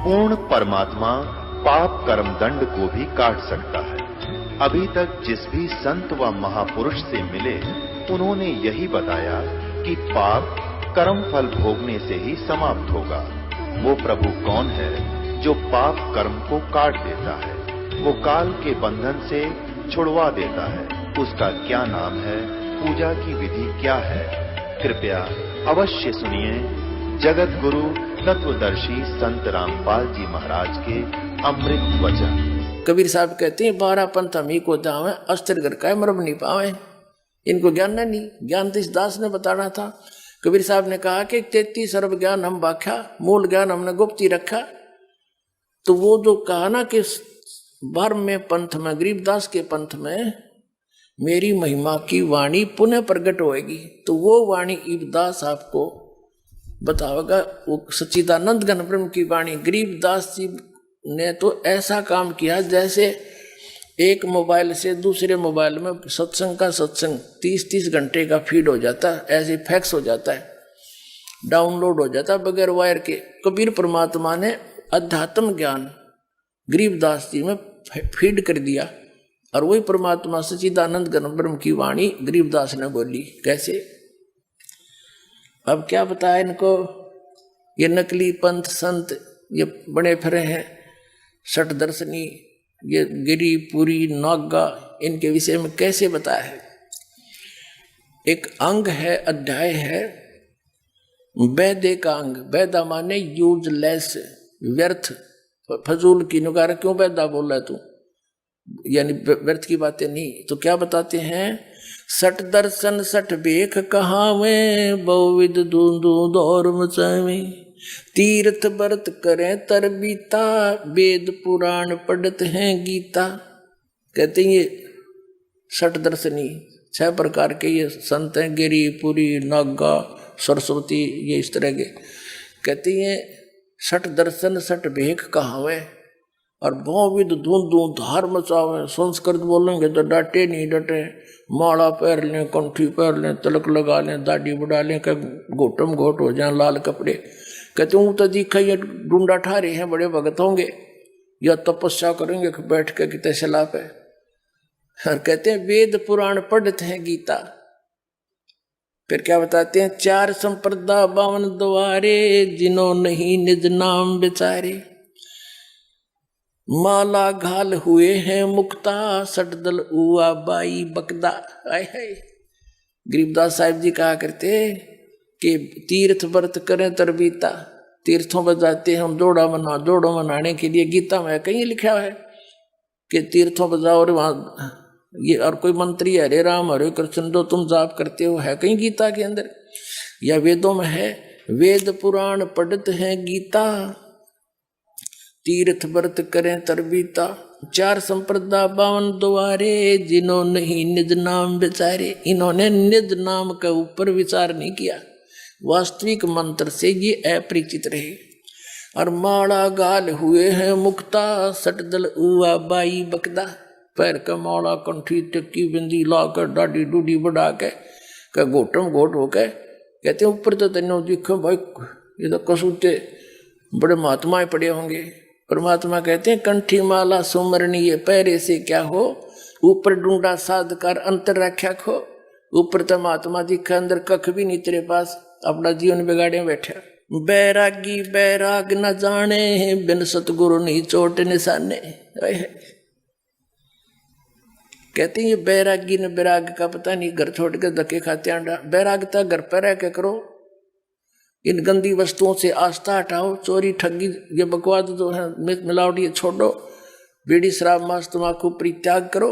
पूर्ण परमात्मा पाप कर्म दंड को भी काट सकता है। अभी तक जिस भी संत व महापुरुष से मिले, उन्होंने यही बताया कि पाप कर्म फल भोगने से ही समाप्त होगा। वो प्रभु कौन है जो पाप कर्म को काट देता है, वो काल के बंधन से छुड़वा देता है। उसका क्या नाम है, पूजा की विधि क्या है? कृपया अवश्य सुनिए जगत गुरु तत्वदर्शी संत रामपाल जी महाराज के अमृत वचन। कबीर साहब कहते हैं 12 पंथ हम ही को जावे, अस्त्र घर का मरब नहीं पावे। इनको ज्ञान नहीं, ज्ञान तो इस दास ने बताना था। कबीर साहब ने कहा कि 33 अरब ज्ञान हम बाख्या, मूल ज्ञान हमने गुप्त ही रखा। तो वो जो कहा ना कि 12वें पंथ में, गरीबदास के पंथ में मेरी महिमा की वाणी पुनः प्रकट होएगी, तो वो वाणी गरीबदास आपको बताओगा। वो सच्चिदानंद घन ब्रह्म की वाणी। गरीबदास जी ने तो ऐसा काम किया जैसे एक मोबाइल से दूसरे मोबाइल में सत्संग का सत्संग 30-30 घंटे का फीड हो जाता है, ऐसे फैक्स हो जाता है, डाउनलोड हो जाता है बगैर वायर के। कबीर परमात्मा ने अध्यात्म ज्ञान गरीबदास जी में फीड कर दिया, और वही परमात्मा सच्चिदानंद घन ब्रह्म की वाणी गरीबदास ने बोली। कैसे? अब क्या बताया इनको? ये नकली पंथ संत ये बने फिरे हैं, सठ दर्शनी, ये गिरी पुरी नागा, इनके विषय में कैसे बताया है? एक अंग है, अध्याय है वैदे का अंग। वैदा माने यूजलेस, व्यर्थ, फजूल की नुगारा। क्यों वैदा बोल रहा है तू? यानी व्यर्थ की बातें नहीं। तो क्या बताते हैं? सठ दर्शन सठ बेख कहावे, बहुविध दूंदू दौर मचावे, तीर्थ व्रत करें तरबीता, वेद पुराण पढ़त हैं गीता। कहते हैं ये सठ दर्शनी 6 प्रकार के ये संत हैं, गिरी पुरी नागा सरस्वती, ये इस तरह के। कहते हैं सठ दर्शन सठ भेख कहावे, और बहुविध धूंधू धार मचावे। संस्कृत बोलेंगे तो डांटे नहीं डटे, माला पहन लें, कंठी पहन लें, तिलक लगा लें, दाढ़ी बढ़ा लें, घोटम घोट हो जाए, लाल कपड़े। कहते हूँ तो दिखा ये डूंडा ठारे हैं, बड़े भगत होंगे, या तपस्या करेंगे बैठ के कितने सलाप है। और कहते हैं वेद पुराण पढ़ते हैं गीता। फिर क्या बताते हैं? 4 संप्रदा 52 द्वारे, जिन्हों नहीं निज नाम बिचारे, माला घाल हुए हैं मुक्ता, सटदल उआ बाई बकदा। आय हाय। गरीबदास साहिब जी कहा करते कि तीर्थ व्रत करें तरबीता। तीर्थों पर जाते हैं हम, दौड़ो मनाने के लिए। गीता में कहीं लिखा है कि तीर्थों पर जाओ, और वहाँ ये और कोई मंत्री हरे राम हरे कृष्ण जो तुम जाप करते हो, है कहीं गीता के अंदर? या वेदों में है? वेद पुराण पढ़ते हैं गीता, तीर्थ व्रत करें तरबीता, 4 संप्रदा 52 द्वारे, जिन्हों नहीं निज नाम विचारे। इन्होंने निज नाम के ऊपर विचार नहीं किया, वास्तविक मंत्र से ये अपरिचित रहे। और माला गाल हुए हैं मुक्ता, सटदल उआ बाई बकदा। पैर का माला, कंठी टिक्की बिंदी ला कर, डाढ़ी डूडी बढ़ा के घोटम घोट होके कहते हैं ऊपर तो तेनों दिखो भाई, ये तो कसूते बड़े महात्माएं पड़े होंगे। परमात्मा कहते हैं कंठी माला सुमरनीय पैरे से क्या हो, ऊपर डूंडा साध कर अंतर रख्या खो। ऊपर तो महात्मा दिखा, अंदर कख भी नहीं तेरे पास, अपना जीवन बिगाड़े बैठा। बैरागी बैराग न जाने, बिन सतगुरु नहीं चोट निशाने। कहते हैं ये बैरागी ने बैराग का पता नहीं, घर छोड़ के धक्के खाते आंडा। बैरागता घर पर रह के करो, इन गंदी वस्तुओं से आस्था हटाओ। चोरी ठगी ये बकवाद जो है मिलावट ये छोड़ो, बीड़ी शराब मांस तम्बाकू परित्याग करो,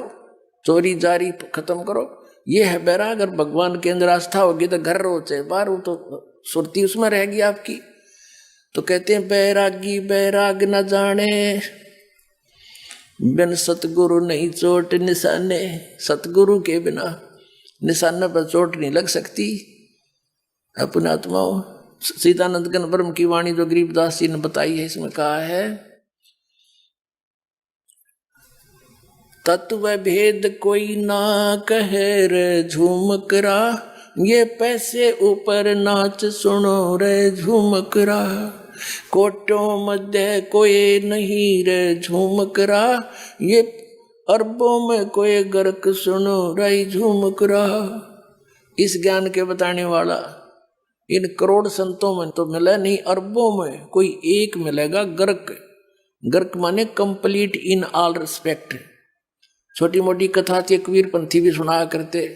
चोरी जारी खत्म करो। ये है बैराग। और भगवान के अंदर आस्था होगी तो घर रो चाहे बाहर हो, तो सुरती उसमें रहेगी आपकी। तो कहते हैं बैरागी बैराग न जाने, बिन सतगुरु नहीं चोट निशाने। सतगुरु के बिना निशाना पर चोट नहीं लग सकती। अपने आत्माओं सच्चिदानंद घन ब्रह्म की वाणी जो गरीबदास जी ने बताई है, इसमें कहा है तत्व भेद कोई ना कहे रे झूमकरा, ये पैसे ऊपर नाच सुनो रे झूमकरा। कोटों मध्य कोई नहीं रे झूमक रहा, ये अरबों में कोई गर्क सुनो राई झूमक रहा। इस ज्ञान के बताने वाला इन करोड़ संतों में तो मिला नहीं, अरबों में कोई एक मिलेगा गर्क। गर्क माने कंप्लीट इन ऑल रिस्पेक्ट। छोटी मोटी कथा थी, कबीर पंथी भी सुनाया करते।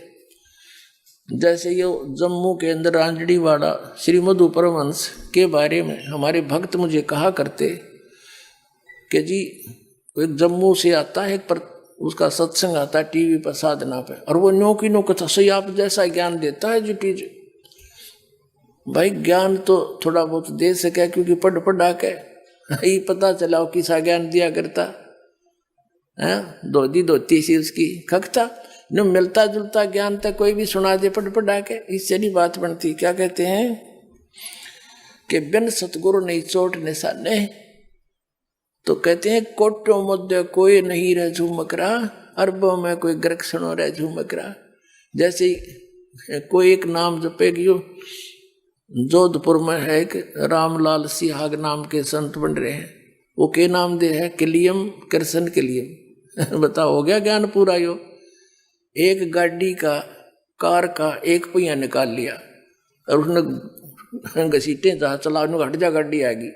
जैसे ये जम्मू के अंदर रांजड़ीवाड़ा श्री मधु परमहंस के बारे में हमारे भक्त मुझे कहा करते कि जी एक जम्मू से आता है, पर उसका सत्संग आता है टीवी पर साधना पे, और वो नो की नो कथा सही आप जैसा ज्ञान देता है जी टीज। भाई ज्ञान तो थोड़ा बहुत दे सके, क्योंकि पढ़ा के ही पता चला वो किसा ज्ञान दिया करता है। धोती धोती सी उसकी खकता न, मिलता जुलता ज्ञान तक कोई भी सुना दे पढ़ा के, इससे नहीं बात बनती। क्या कहते हैं कि बिन सतगुरु नहीं चोट निशाने, तो कहते हैं कोटों मध्य कोई नहीं रह झूमक रहा, अरबों में कोई गर्क सुनो रह झूमक रहा। जैसे कोई एक नाम जपेगी, जोधपुर में है एक रामलाल सिहाग नाम के संत बन रहे हैं, वो के नाम दे है किलियम कृष्ण किलियम। बताओ हो गया ज्ञान पूरा। यो एक गाड़ी का कार का एक पहिया निकाल लिया और उसने घसीटे जहाँ चला, हट जा गाड़ी आ गई।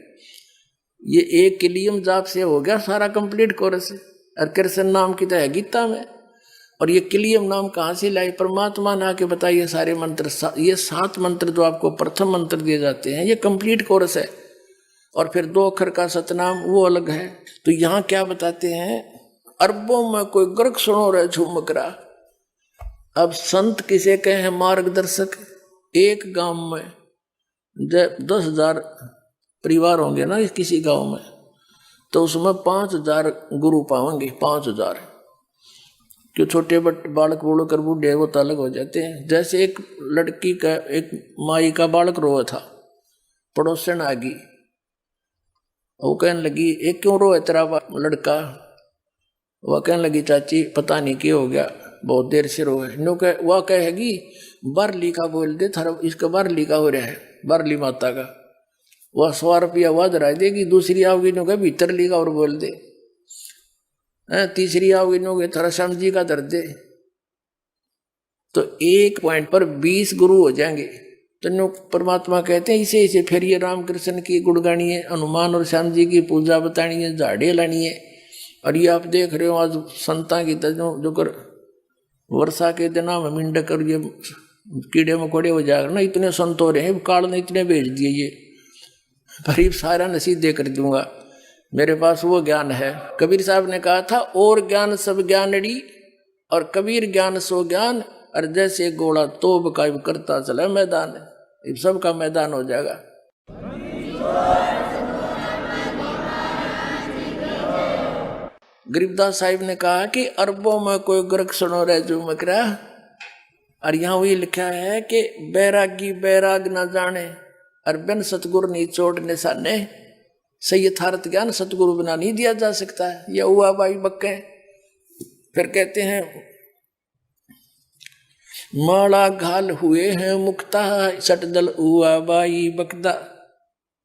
ये एक किलियम जाप से हो गया सारा कंप्लीट कोर्स। और कृष्ण नाम की तो है गीता में, और ये किलियम नाम कहाँ से लाई? परमात्मा ने आके बताइए सारे मंत्र। ये 7 मंत्र जो आपको प्रथम मंत्र दिए जाते हैं, ये कंप्लीट कोर्स है। और फिर 2 अक्षर का सतनाम वो अलग है। तो यहाँ क्या बताते हैं, अरबों में कोई गर्क सुनो रहे झूमक रहा। अब संत किसे कहे हैं? मार्गदर्शक। एक गांव में 10,000 परिवार होंगे ना किसी गांव में, तो उसमें 5,000 गुरु पाएंगे। 5,000 जो छोटे बालक बोलो कर बूढ़े वो तो अलग हो जाते हैं। जैसे एक लड़की का, एक माई का बालक रोआ था, पड़ोसन आ गई, वो कहने लगी एक क्यों रोए तेरा लड़का? वह कहने लगी चाची पता नहीं क्या हो गया, बहुत देर से रोए। नो कह वह कहेगी बारली का बोल दे थारा, इसका बारली का हो रहा है, बारली माता का। वह 100 रुपया वह धरा देगी। दूसरी आओगी नो कह भीतर ली का और बोल दे। तीसरी आओगी नो कह थारा श्याम जी का धर दे। तो एक पॉइंट पर 20 गुरु हो जाएंगे। तो नो परमात्मा कहते हैं इसे इसे फिर ये रामकृष्ण की गुणगानी है, हनुमान और श्याम जी की पूजा बतानी है, झाड़े लानी है। और ये आप देख रहे हो आज संता की जो कर वर्षा के दिना में मिंडक और ये कीड़े मकोड़े हो जाएगा ना, इतने संत हो रहे हैं, काल ने इतने भेज दिए। ये गरीब सारा नसीब दे कर दूंगा, मेरे पास वो ज्ञान है। कबीर साहब ने कहा था और ज्ञान सब ज्ञानड़ी, और कबीर ज्ञान सो ज्ञान, और जैसे घोड़ा तोब का करता चला मैदान, इस सब का मैदान हो जाएगा। गरीबदास साहिब ने कहा कि अरबों में कोई गर्क सुनो रहे झूमक रहा। और यहाँ वही लिखा है कि बैरागी बैराग न जाने, और बिन सतगुरु नहीं चोट निशाने। सही यथार्थ ज्ञान सतगुरु बिना नहीं दिया जा सकता है। यह हुआ बाई बक्के। फिर कहते हैं माला घाल हुए हैं मुक्ता, सटदल हुआ बाई बकदा।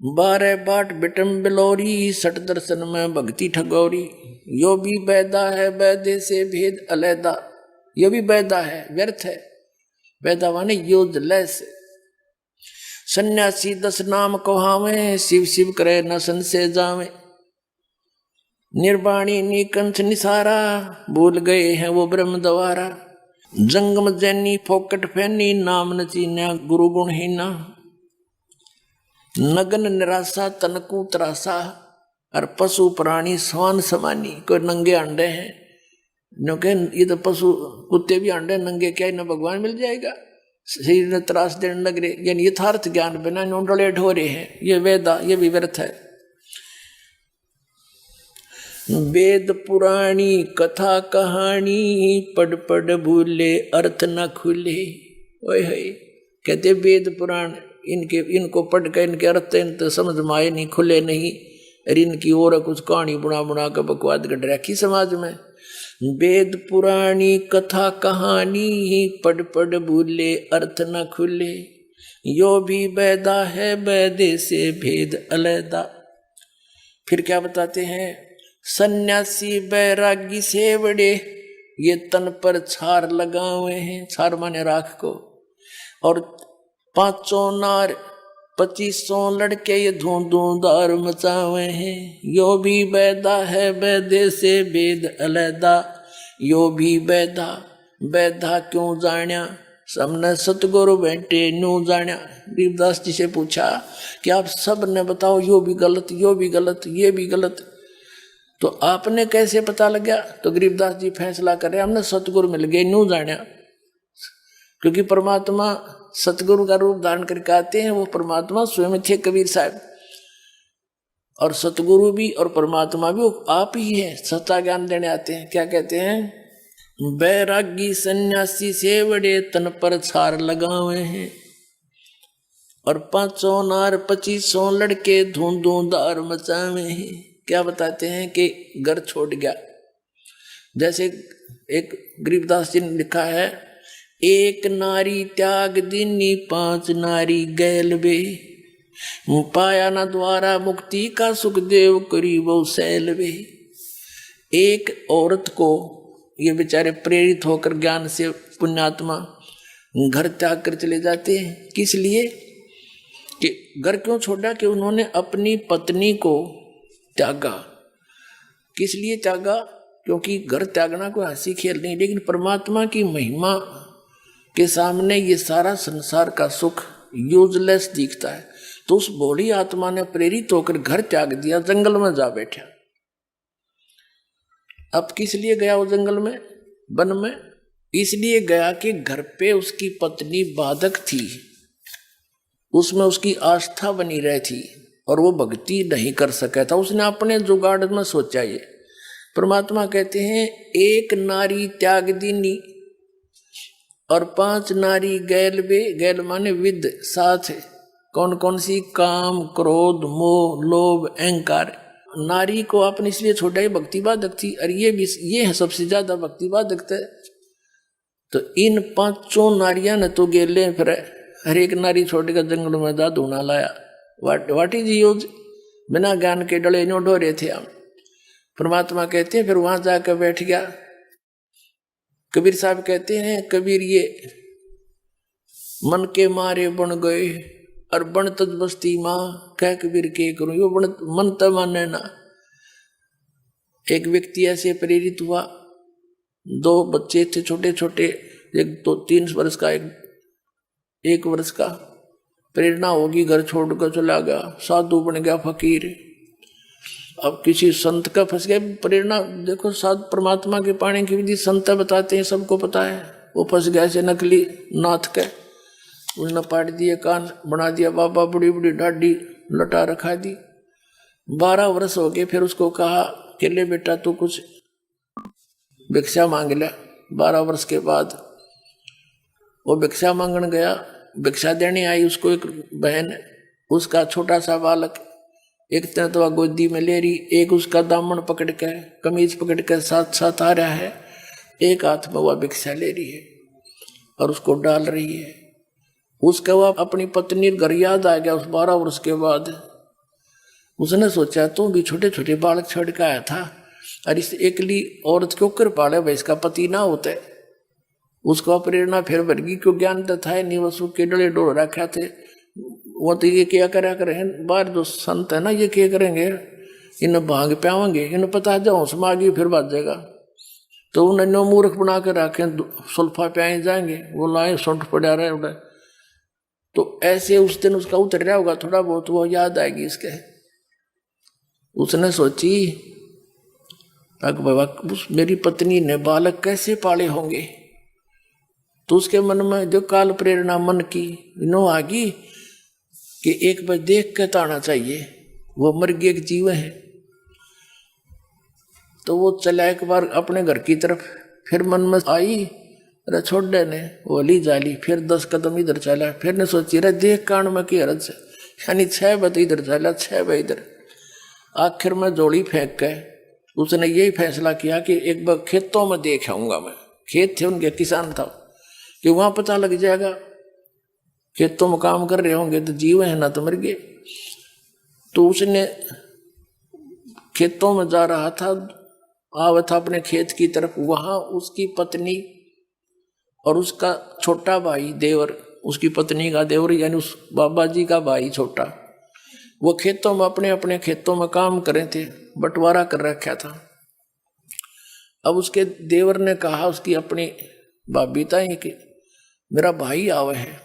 12 बाट बिटम बिलोरी, सट दर्शन में भक्ति ठगोरी। यो भी बैदा है बैदे से भेद अलैदा। यो भी बैदा है, व्यर्थ है। बैदा माने यूजलेस। सन्यासी 10 नाम कहावे, शिव शिव करे न सन से जावे। निर्वाणी निकंठ निसारा, भूल गए हैं वो ब्रह्म द्वारा। जंगम जैनी फोकट फैनी, नाम न चीन्या गुरु गुण हीना। नगन निराशा तनकू त्रासा, और पशु प्राणी स्वान समानी। कोई नंगे अंडे हैं, क्योंकि ये तो पशु कुत्ते भी अंडे नंगे, क्या इन्हें भगवान मिल जाएगा? शरीर ने त्रास देने लग रहे, यानी यथार्थ ज्ञान बिना नोडले ढोरे हैं। ये वेदा ये भी व्यर्थ है। वेद पुराणी कथा कहानी, पढ़ पढ़ भूले अर्थ न खुले। ओए होए, कहते वेद पुराण इनको पढ़ कर इनके अर्थ इनके समझ में आए नहीं, खुले नहीं। और इनकी और कुछ कहानी बुना बुना कर बकवाद कर रखी समाज में। वेद पुराणी कथा कहानी, पढ़ पढ़ भूले अर्थ न खुले। यो भी बैदा है, बैदे से भेद अलैदा। फिर क्या बताते हैं, सन्यासी बैरागी से बड़े, ये तन पर छार लगावे हैं, छार माने राख को, और 500 नार 2500 लड़के ये धूंधार मचावे हैं। यो भी बैदा है, बैदे से भेद अलैदा। यो भी बैदा, बैदा क्यों जाण्या, सबने सतगुरु बैठे न्यू जाण्या। गरीबदास जी से पूछा कि आप सब ने बताओ, यो भी गलत, यो भी गलत, ये भी गलत, तो आपने कैसे पता लग गया? तो गरीबदास जी फैसला करे, हमने सतगुरु मिल गए न्यू जाण्या। क्योंकि परमात्मा सतगुरु का रूप धारण करके आते हैं, वो परमात्मा स्वयं थे कबीर साहब। और सतगुरु भी और परमात्मा भी वो आप ही है, सच्चा ज्ञान देने आते हैं। क्या कहते हैं, बैरागी सन्यासी से बड़े तन पर छार लगावे हैं, और 500 नार 2500 लड़के धूंधार मचावे हैं। क्या बताते हैं कि घर छोड़ गया। जैसे एक गरीबदास जी ने लिखा है, एक नारी त्याग दीनी 5 नारी गैल बे, पाया न द्वारा मुक्ति का सुखदेव करीबो सैल बे। एक औरत को ये बेचारे प्रेरित होकर ज्ञान से पुण्यात्मा घर त्याग कर चले जाते हैं। किस लिए? कि घर क्यों छोड़ा? कि उन्होंने अपनी पत्नी को त्यागा। किस लिए त्यागा? क्योंकि घर त्यागना कोई हंसी खेल नहीं, लेकिन परमात्मा की महिमा के सामने ये सारा संसार का सुख यूजलेस दिखता है। तो उस भोली आत्मा ने प्रेरित होकर घर त्याग दिया, जंगल में जा बैठा। अब किस लिए गया वो जंगल में, वन में? इसलिए गया कि घर पे उसकी पत्नी बाधक थी, उसमें उसकी आस्था बनी रही थी और वो भक्ति नहीं कर सका था। उसने अपने जुगाड़ में सोचा। ये परमात्मा कहते हैं, एक नारी त्याग दीनी और 5 नारी गैल बे। गैल माने विद, साथ। कौन कौन सी? काम, क्रोध, मोह, लोभ, अहंकार। नारी को आपने इसलिए छोड़ा, ही भक्ति बाधक थी, और ये है सबसे ज्यादा भक्ति बाधक थे। तो इन 5 नारियां ने तो गेले फिर हर एक नारी छोड़कर जंगल में दा धूना लाया। What is use? बिना ज्ञान के डले नो डोरे थे हम। परमात्मा कहते हैं, फिर वहां जाकर बैठ गया। कबीर साहब कहते हैं, कबीर ये मन के मारे बन गए और बन तज बस्ती माँ, कह कबीर के करूं, यो बन मन त माने ना। एक व्यक्ति ऐसे प्रेरित हुआ, 2 बच्चे थे छोटे छोटे, एक तो 3 वर्ष का, एक वर्ष का। प्रेरणा होगी, घर छोड़कर चला गया, साधु बन गया, फकीर। अब किसी संत का फंस गया। प्रेरणा देखो, साध परमात्मा के पाने की विधि संत बताते हैं, सबको पता है। वो फंस गया ऐसे नकली नाथ के, उसने पाट दिए कान, बना दिया बाबा, बड़ी बड़ी ढाडी लटा रखा दी। 12 वर्ष हो गए। फिर उसको कहा कि ले बेटा तू कुछ भिक्षा मांग ले। 12 वर्ष के बाद वो भिक्षा मांगने गया। भिक्षा देने आई उसको एक बहन, उसका छोटा सा बालक एक तनतवा गोदी में ले रही, एक उसका दामन पकड़ के, कमीज पकड़ के साथ साथ आ रहा है, एक हाथ में वह भिक्षा ले रही है और उसको डाल रही है। उसका वह अपनी पत्नी घर याद आ गया। उस 12 वर्ष के बाद उसने सोचा, तू भी छोटे छोटे बालक छोड़ के आया था, और इस एकली औरत क्यों कर पाले, भाई इसका पति ना होता। उसका प्रेरणा फिर बढ़ गई, क्यों ज्ञान तो था नहीं, वसु के डले डोल रखा थे। वो तो ये क्या करा करें, बाहर जो संत है ना, ये क्या करेंगे, इन्हें भांग पावेंगे, इन्हें पता है जाओ समागी फिर बात जाएगा। तो उन्हें नो मूर्ख बना कर रखे, सुल्फा प्याए जाएंगे, वो लाए सौंठ पड़ा रहे उड़े। तो ऐसे उस दिन उसका उतर रहा होगा थोड़ा बहुत, वो याद आएगी इसके। उसने सोची, बाबा मेरी पत्नी ने बालक कैसे पाले होंगे। तो उसके मन में जो काल प्रेरणा मन की नो आगी कि एक बार देख के ताना चाहिए, वो मर गया एक जीव है। तो वो चला एक बार अपने घर की तरफ, फिर मन में आई, अरे छोड़ ने वो ली जाली, फिर 10 कदम इधर चला, फिर ने सोची अरे देख कांड में की हरज से, यानी 6 बजे इधर चला, 6 बजे इधर। आखिर में जोड़ी फेंक के उसने यही फैसला किया कि एक बार खेतों में देख आऊंगा मैं। खेत थे उनके, किसान था, कि वहां पता लग जाएगा खेतों में काम कर रहे होंगे तो जीव है ना तो मर गए। तो उसने खेतों में जा रहा था, आवा था अपने खेत की तरफ, वहां उसकी पत्नी और उसका छोटा भाई देवर, उसकी पत्नी का देवर यानी उस बाबा जी का भाई छोटा, वो खेतों में अपने अपने खेतों में काम कर रहे थे, बंटवारा कर रखा था। अब उसके देवर ने कहा उसकी अपनी भाभी ताई कि मेरा भाई आवे है।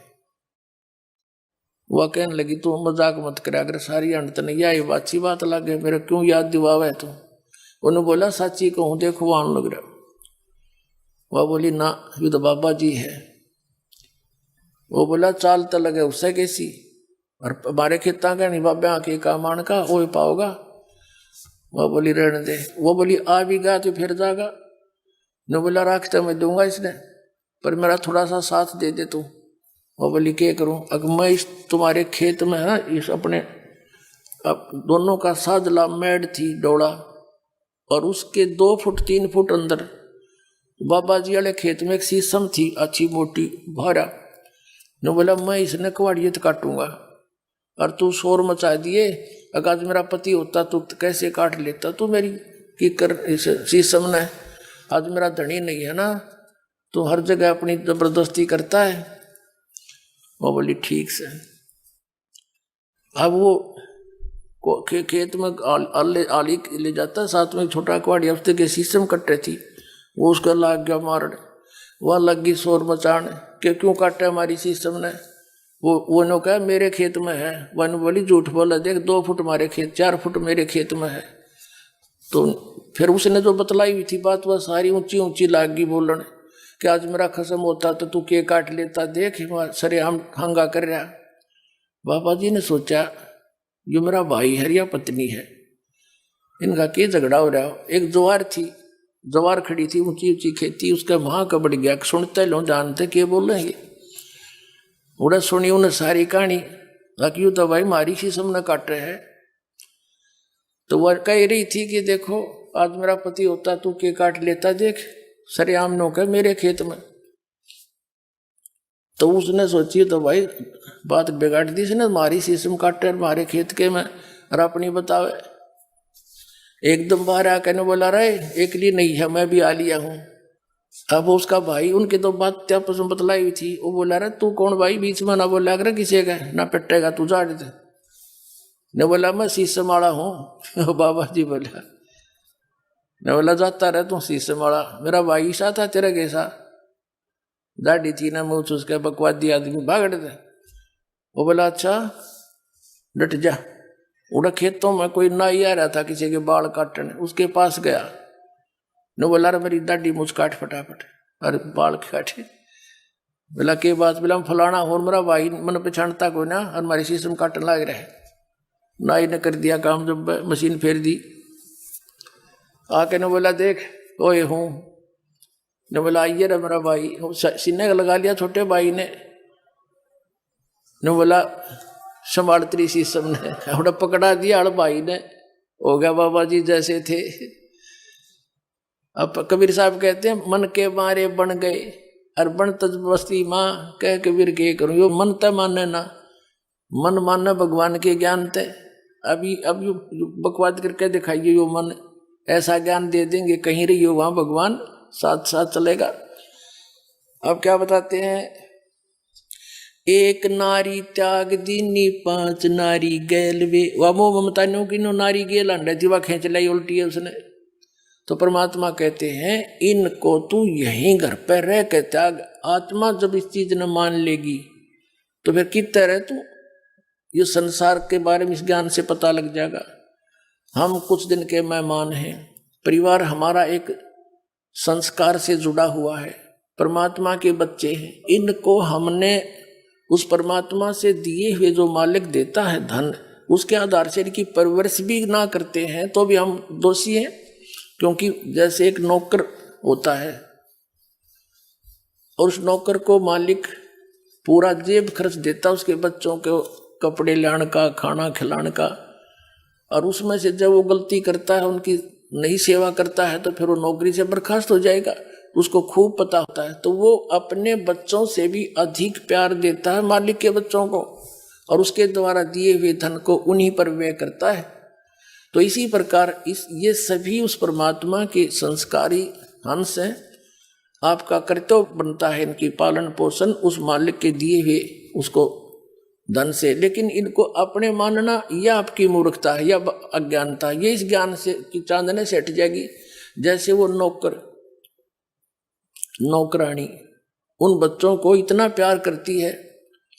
वह कहने लगी तू मजाक मत करे, अगर सारी अंत नहीं आई अच्छी बात लगे, मेरे क्यों याद दिवावे तू। उन्होंने बोला साची कहूँ देखो आन लग रहा। वह बोली ना ये तो बाबा जी है। वो बोला चाल तो लगे उससे कैसी, और हमारे खेता का नहीं बाबा के का मान का वो पाओगा। वह बोली रहने दे। वो बोली आ भी गया तो फिर जागा। न बोला राख तो मैं दूंगा इसने, पर मेरा थोड़ा सा साथ दे दे तू। वो बोली क्या करूं, अगर मैं इस तुम्हारे खेत में है ना, इस अपने अब दोनों का साजला मेड थी डोड़ा, और उसके 2 फुट 3 फुट अंदर बाबा जी वाले खेत में एक शीशम थी अच्छी मोटी भारा। न बोला मैं इसने कवाड़ियत काटूंगा, और तू शोर मचा दिए, अगर आज मेरा पति होता तो कैसे काट लेता तू मेरी की कर इस शीशम ने। आज मेरा धनी नहीं है ना, तू हर जगह अपनी जबरदस्ती करता है। वो बोली ठीक से। अब वो खेत में आली ले जाता, साथ में छोटा कुआड़ी हफ्ते के शीशम कट्टे थी, वो उसका लाग गया मारने। वह लगी शोर मचाने कि क्यों काटे हमारी शीशम ने। वो नो कहा मेरे खेत में है। वन बोली झूठ बोला, देख 2 फुट हमारे खेत 4 फुट मेरे खेत में है। तो फिर उसने जो बतलाई हुई थी बात वह सारी ऊंची ऊंची लाग गई बोलने कि आज मेरा खसम होता तो तू के काट लेता, देख सरे हम हंगा कर रहा। बाबा जी ने सोचा ये मेरा भाई है या पत्नी है, इनका क्या झगड़ा हो रहा। एक ज्वार थी, ज्वार खड़ी थी ऊंची ऊंची खेती, उसका वहां का बढ़ गया, सुनते लो जानते क्या बोल रहे हैं। उड़ा सुनी उन्हें सारी कहानी, क्यों तो भाई मारी शीशम न काट रहे है। तो वह कह रही थी कि देखो आज मेरा पति होता तू के काट लेता, देख सरेआम नो के मेरे खेत में। तो उसने सोची तो भाई बात बिगाड़ दी इसने, मारी शीशम काटे मारे खेत के में, और अपनी बतावे। एकदम बाहर आकर बोला रहे एक लिए नहीं है मैं भी आ लिया हूं। अब उसका भाई उनके तो बात आपस में बतलाई हुई थी, वो बोला रहा तू कौन भाई बीच में ना बोला कर किसी का ना पिटेगा तू जा दे। ने बोला मैं शीशम वाला हूँ। बाबा जी बोला, ने बोला जाता रहे तू शीशम वाला, मेरा भाई सा था तेरा कैसा दाढ़ी थी ना मुँह उसके बकवादी आदमी भाग थे। वो बोला अच्छा डट जा। उड़ा खेतों में कोई नाई आ रहा था किसी के बाल काटने, उसके पास गया। ने बोला रे मेरी दाढ़ी मुझ काट फटाफट, अरे बाल काटे। बोला के बात, बोला फलाना और मेरा भाई मन पहचानता कोई ना, और हमारी शीशम काटने लग रहे। नाई ने कर दिया काम, जब मशीन फेर दी। आके ने बोला देख ओए हूँ। ने बोला आइए रे मेरा भाई, सीने का लगा लिया छोटे भाई ने। बोला संभाल तेरी शीशम ने, उड़ा पकड़ा दिया हड़ भाई ने, हो गया बाबा जी जैसे थे। अब कबीर साहब कहते हैं मन के मारे बन गए, और बन तज बस्ती माँ कह कबीर के करूँ। यो मन त माने ना, मन मानना भगवान के ज्ञान थे। अभी बकवाद करके दिखाइए यो मन, ऐसा ज्ञान दे देंगे कहीं रही हो वहां भगवान साथ साथ चलेगा। अब क्या बताते हैं, एक नारी त्याग दीनी 5 नारी गैल वे। वह मोह ममता नो की नो नारी गेल अंडे थी, वह खींच लाई उल्टी है उसने। तो परमात्मा कहते हैं इनको तू यहीं घर पर रह के त्याग। आत्मा जब इस चीज न मान लेगी तो फिर कितना रहे तू, ये संसार के बारे में इस ज्ञान से पता लग जाएगा। हम कुछ दिन के मेहमान हैं, परिवार हमारा एक संस्कार से जुड़ा हुआ है, परमात्मा के बच्चे हैं। इनको हमने उस परमात्मा से दिए हुए जो मालिक देता है धन, उसके आधार से इनकी परवरिश भी ना करते हैं तो भी हम दोषी हैं। क्योंकि जैसे एक नौकर होता है और उस नौकर को मालिक पूरा जेब खर्च देता है उसके बच्चों को कपड़े लाने का, खाना खिलाने का, और उसमें से जब वो गलती करता है, उनकी नहीं सेवा करता है, तो फिर वो नौकरी से बर्खास्त हो जाएगा। उसको खूब पता होता है, तो वो अपने बच्चों से भी अधिक प्यार देता है मालिक के बच्चों को, और उसके द्वारा दिए हुए धन को उन्हीं पर व्यय करता है। तो इसी प्रकार ये सभी उस परमात्मा के संस्कारी अंश हैं। आपका कर्तव्य बनता है इनकी पालन पोषण उस मालिक के दिए हुए उसको धन से, लेकिन इनको अपने मानना यह आपकी मूर्खता है या अज्ञानता। ये इस ज्ञान से की चांदने से हट जाएगी। जैसे वो नौकरानी उन बच्चों को इतना प्यार करती है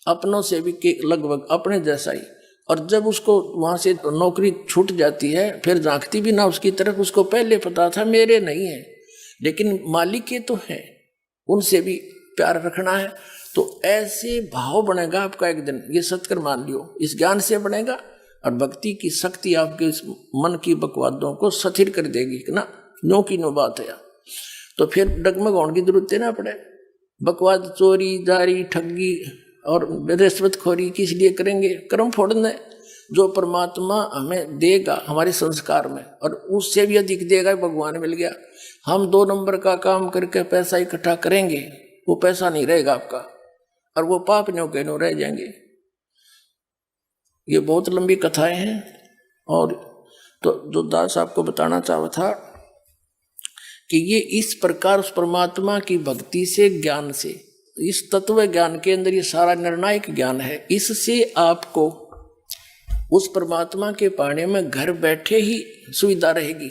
अपनों से भी कि लगभग अपने जैसा ही, और जब उसको वहां से नौकरी छूट जाती है फिर झांकती भी ना उसकी तरफ। उसको पहले पता था मेरे नहीं है, लेकिन मालिक के तो हैं, उनसे भी प्यार रखना है। तो ऐसे भाव बनेगा आपका एक दिन, ये सत्कर मान लियो, इस ज्ञान से बनेगा। और भक्ति की शक्ति आपके इस मन की बकवादों को स्थिर कर देगी ना, नो की नो बात है। तो फिर डगमग होने की जरूरत है ना पड़े। बकवाद, चोरी, दारी, ठगी और रिश्वतखोरी किस लिए करेंगे? कर्म फोड़ने जो परमात्मा हमें देगा हमारे संस्कार में, और उससे भी अधिक देगा भगवान मिल गया। हम 2 नंबर का काम करके पैसा इकट्ठा करेंगे, वो पैसा नहीं रहेगा आपका, और वो पाप न्यों के न्यों रह जाएंगे। ये बहुत लंबी कथाएं हैं। और तो जो दास आपको बताना चाहा था कि ये इस प्रकार उस परमात्मा की भक्ति से, ज्ञान से, इस तत्व ज्ञान के अंदर ये सारा निर्णायक ज्ञान है। इससे आपको उस परमात्मा के पाने में घर बैठे ही सुविधा रहेगी।